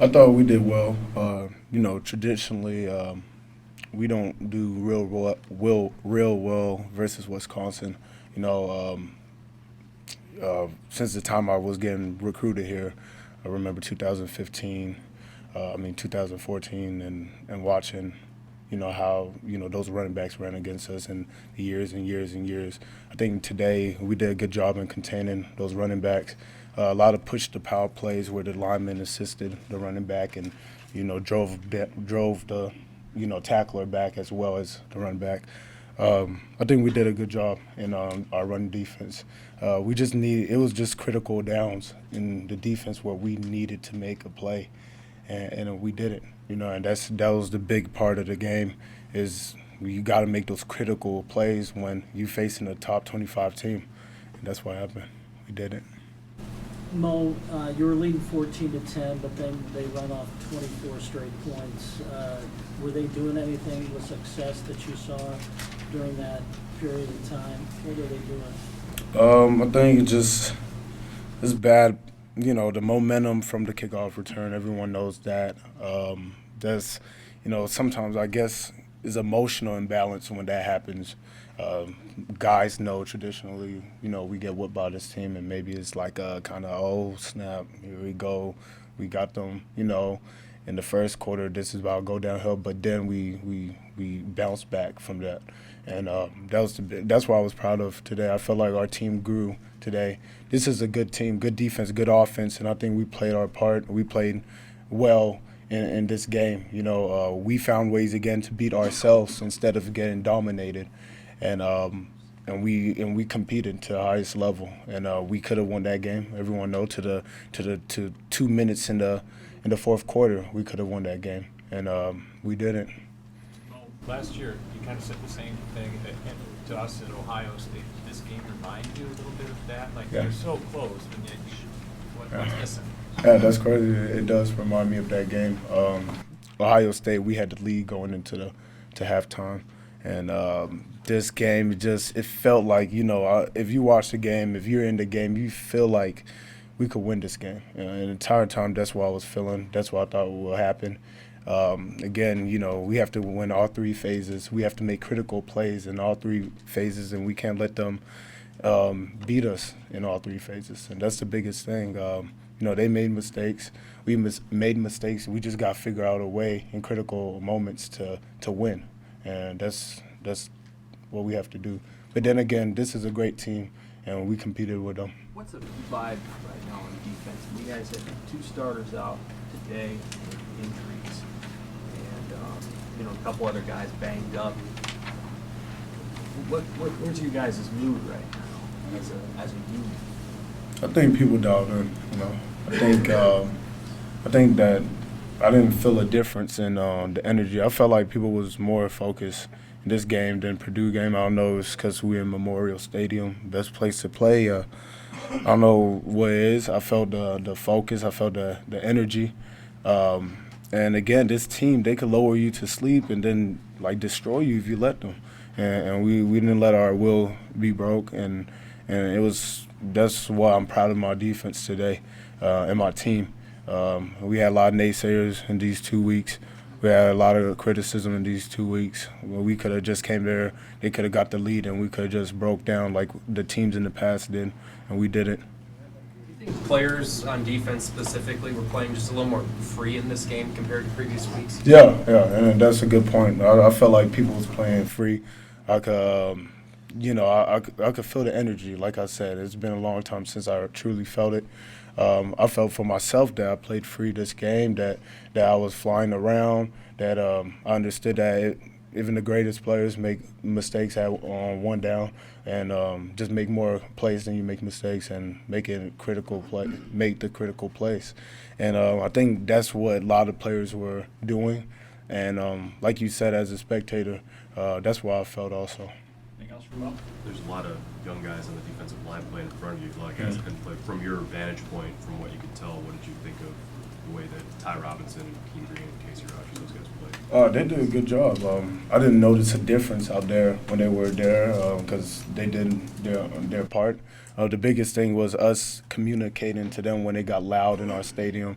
I thought we did well. Traditionally, we don't do real well versus Wisconsin. You know, since the time I was getting recruited here, I remember 2015, 2014, and watching, how those running backs ran against us in the years and years and years. I think today we did a good job in containing those running backs. A lot of push to power plays where the lineman assisted the running back and drove the tackler back as well as the run back. I think we did a good job in our run defense. We just it was just critical downs in the defense where we needed to make a play, and we did it. And that was the big part of the game is you got to make those critical plays when you facing a top 25 team, and that's what happened. We did it. Mo, you were leading 14-10, but then they run off 24 straight points. Were they doing anything with success that you saw during that period of time? What are they doing? I think it's bad. The momentum from the kickoff return. Everyone knows that. That's sometimes I guess is emotional imbalance when that happens. Guys know traditionally, we get whooped by this team, and maybe it's like a kind of, oh, snap, here we go. We got them, in the first quarter, this is about to go downhill, but then we bounced back from that. And that's what I was proud of today. I felt like our team grew today. This is a good team, good defense, good offense, and I think we played our part. We played well in this game. We found ways again to beat ourselves instead of getting dominated. And we competed to the highest level, and we could have won that game. Everyone know to 2 minutes in the fourth quarter, we could have won that game, and we didn't. Well, last year you kind of said the same thing to us at Ohio State. Did this game remind you a little bit of that? Like Yeah. you're so close, and yet what's missing? Yeah, that's crazy. It does remind me of that game. Ohio State, we had the lead going into to halftime. And this game, it felt like, if you watch the game, if you're in the game, you feel like we could win this game. And the entire time, that's what I was feeling. That's what I thought will happen. Again, we have to win all three phases. We have to make critical plays in all three phases, and we can't let them beat us in all three phases. And that's the biggest thing. They made mistakes. We made mistakes. We just got to figure out a way in critical moments to win. And that's what we have to do. But then again, this is a great team, and we competed with them. What's the vibe right now on defense? You guys had 2 starters out today with injuries, and a couple other guys banged up. Where's you guys' mood right now as a unit? I think people dialed in. I think that I didn't feel a difference in the energy. I felt like people was more focused in this game than Purdue game. I don't know, it's because we're in Memorial Stadium, best place to play. I don't know what it is. I felt the focus. I felt the energy. And again, this team, they could lower you to sleep and then destroy you if you let them. And we didn't let our will be broke. And that's why I'm proud of my defense today and my team. We had a lot of naysayers in these 2 weeks. We had a lot of criticism in these 2 weeks. We could have just came there, they could have got the lead, and we could have just broke down like the teams in the past did, and we didn't. Do you think players on defense specifically were playing just a little more free in this game compared to previous weeks? Yeah, and that's a good point. I felt like people was playing free. I could, I could feel the energy. Like I said, it's been a long time since I truly felt it. I felt for myself that I played free this game, that I was flying around, that I understood that even the greatest players make mistakes on one down, and just make more plays than you make mistakes, and make the critical plays. And I think that's what a lot of players were doing. And like you said, as a spectator, that's why I felt also. Anything else from Mo? There's a lot of young guys on the defensive line playing in front of you. A lot of guys couldn't play. From your vantage point, from what you could tell, what did you think of the way that Ty Robinson, Keem Green, and Casey Rogers, those guys played? They did a good job. I didn't notice a difference out there when they were there because they did their part. The biggest thing was us communicating to them when they got loud in our stadium,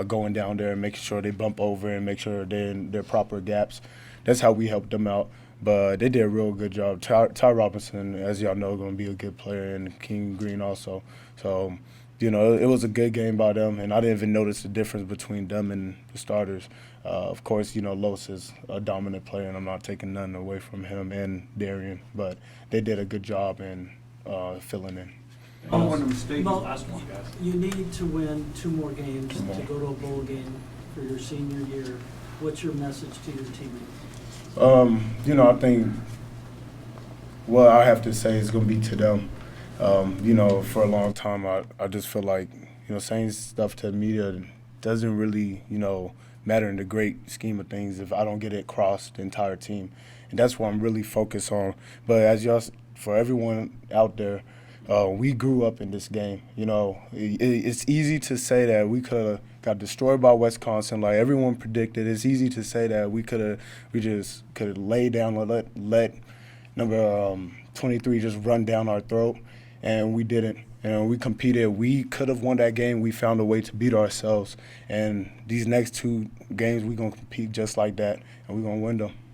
going down there and making sure they bump over and make sure they're in their proper gaps. That's how we helped them out. But they did a real good job. Ty Robinson, as y'all know, going to be a good player, and King Green also. So, you know, it was a good game by them, and I didn't even notice the difference between them and the starters. Of course, you know, Los is a dominant player, and I'm not taking nothing away from him and Darian, but they did a good job in filling in. I don't want to mistake Mo, the last one, guys. You need to win 2 more games Two more. to go to a bowl game for your senior year. What's your message to your teammates? You know, I think what I have to say is going to be to them. You know, for a long time, I just feel like, you know, saying stuff to the media doesn't really, you know, matter in the great scheme of things if I don't get it across the entire team. And that's what I'm really focused on. But as y'all, for everyone out there, we grew up in this game. You know, it's easy to say that we could have got destroyed by Wisconsin, like everyone predicted. It's easy to say that we just could have laid down, let number 23 just run down our throat, and we didn't. And we competed. We could have won that game. We found a way to beat ourselves. And these next 2 games, we're gonna compete just like that, and we're gonna win them.